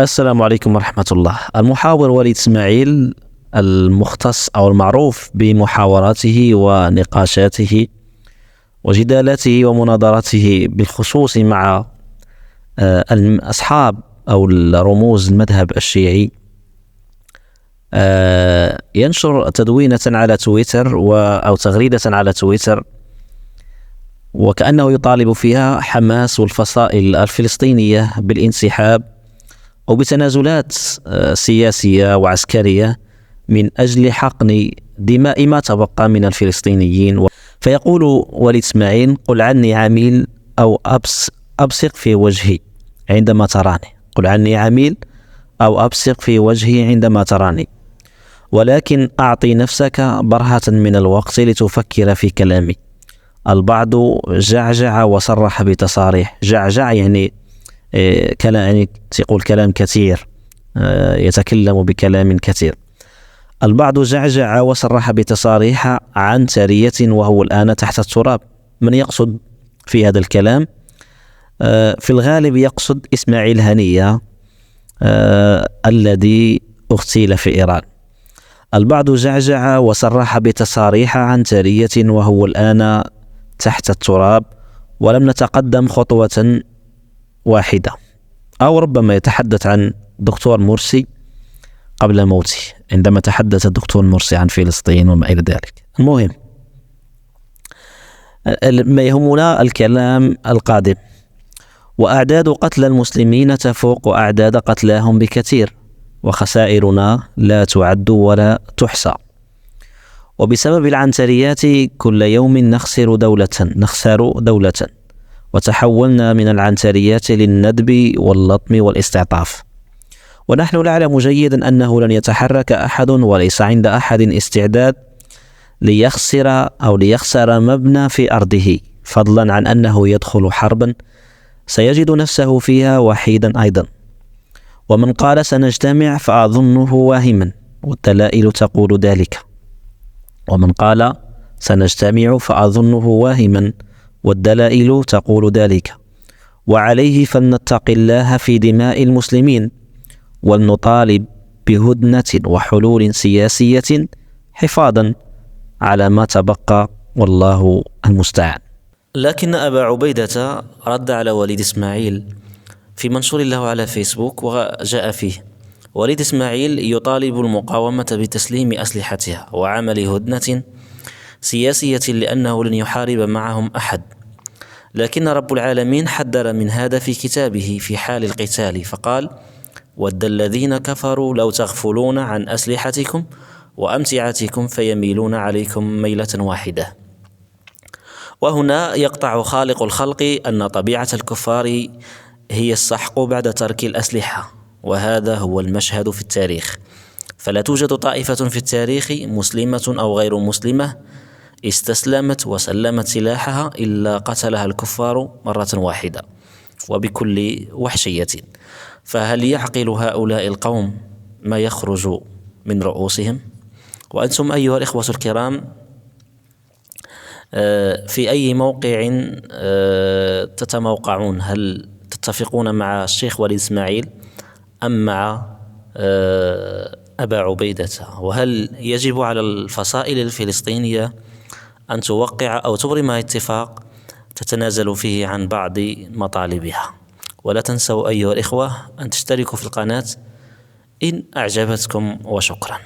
السلام عليكم ورحمة الله. المحاور وليد إسماعيل، المختص أو المعروف بمحاوراته ونقاشاته وجدالاته ومناظراته بالخصوص مع أصحاب أو الرموز المذهب الشيعي، ينشر تدوينة على تويتر أو تغريدة على تويتر، وكأنه يطالب فيها حماس والفصائل الفلسطينية بالانسحاب أو بتنازلات سياسية وعسكرية من أجل حقن دماء ما تبقى من الفلسطينيين. فيقول وليد إسماعيل: قل عني عميل أو أبصق في وجهي عندما تراني، قل عني عميل أو أبصق في وجهي عندما تراني، ولكن أعطي نفسك برهة من الوقت لتفكر في كلامي. البعض جعجع وصرح بتصاريح. جعجع يعني كلام، يعني يقول كلام كثير، يتكلم بكلام كثير. البعض جعجع وصرح بتصاريح عنترية وهو الآن تحت التراب. من يقصد في هذا الكلام؟ في الغالب يقصد إسماعيل هنية الذي اغتيل في إيران. البعض جعجع وصرح بتصاريح عنترية وهو الآن تحت التراب ولم نتقدم خطوة واحدة. أو ربما يتحدث عن دكتور مرسي قبل موته، عندما تحدث الدكتور مرسي عن فلسطين وما إلى ذلك. المهم، ما يهمنا الكلام القادم: وأعداد قتلى المسلمين تفوق أعداد قتلاهم بكثير، وخسائرنا لا تعد ولا تحصى، وبسبب العنتريات كل يوم نخسر دولة، وتحولنا من العنتريات للندب واللطم والاستعطاف. ونحن نعلم جيدا أنه لن يتحرك أحد وليس عند أحد استعداد ليخسر مبنى في أرضه، فضلا عن أنه يدخل حربا سيجد نفسه فيها وحيدا أيضا. ومن قال سنجتمع فأظنه واهما، والدلائل تقول ذلك. ومن قال سنجتمع فأظنه واهما والدلائل تقول ذلك. وعليه فلنتق الله في دماء المسلمين، ولنطالب بهدنة وحلول سياسية حفاظا على ما تبقى، والله المستعان. لكن أبا عبيدة رد على وليد إسماعيل في منشور له على فيسبوك، وجاء فيه: وليد إسماعيل يطالب المقاومة بتسليم أسلحتها وعمل هدنة سياسية لأنه لن يحارب معهم أحد، لكن رب العالمين حذر من هذا في كتابه في حال القتال، فقال: ود الذين كفروا لو تغفلون عن أسلحتكم وأمتعتكم فيميلون عليكم ميلة واحدة. وهنا يقطع خالق الخلق أن طبيعة الكفار هي السحق بعد ترك الأسلحة، وهذا هو المشهد في التاريخ. فلا توجد طائفة في التاريخ مسلمة أو غير مسلمة استسلمت وسلمت سلاحها إلا قتلها الكفار مرة واحدة وبكل وحشية. فهل يعقل هؤلاء القوم ما يخرج من رؤوسهم؟ وأنتم أيها الإخوة الكرام في أي موقع تتموقعون؟ هل تتفقون مع الشيخ وليد إسماعيل أم مع أبا عبيدة؟ وهل يجب على الفصائل الفلسطينية أن توقع أو تبرم اتفاق تتنازل فيه عن بعض مطالبها؟ ولا تنسوا أيها الإخوة أن تشتركوا في القناة إن أعجبتكم، وشكرا.